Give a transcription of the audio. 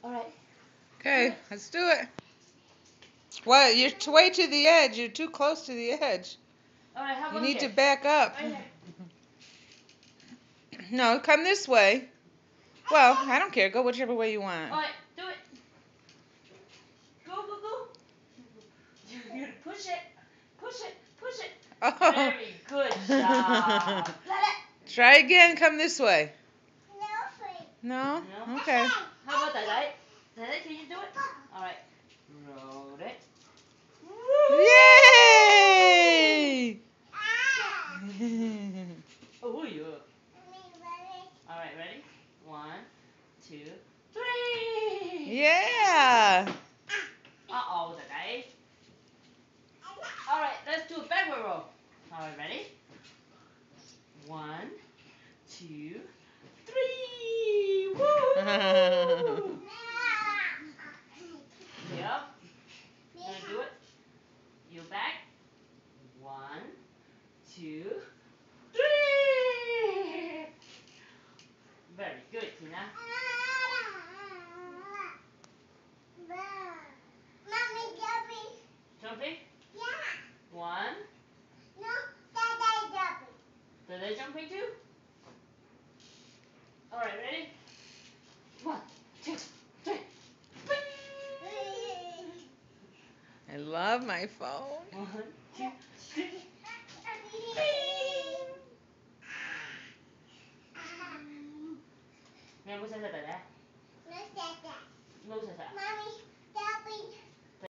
All right. Okay, let's do it. Well, you're way to the edge. You're too close to the edge. All right. How You about need to here? back up. Right here. No, come this way. Well, I don't care. Go whichever way you want. All right. Do it. Go, go, go. You push it. Push it. Push it. Oh. Very good job. Try again. Come this way. No. No? Okay. How about that? Dada, can you do it? All right. Roll it. Yay! Oh, yeah. All right, ready? 1, 2, 3. Yeah. Uh-oh, Dada. All right, let's do a backward roll. All right, ready? 1, 2, 3. Woo! Yep. Gonna do it. You back. 1, 2, 3. Very good, Tina. Jumping? 1. Dada jumping too? All right, ready? 1, 2, 3. I love my phone. 1, 2, 3. Nghe mua xe xe tờ nè. Mua xe xe.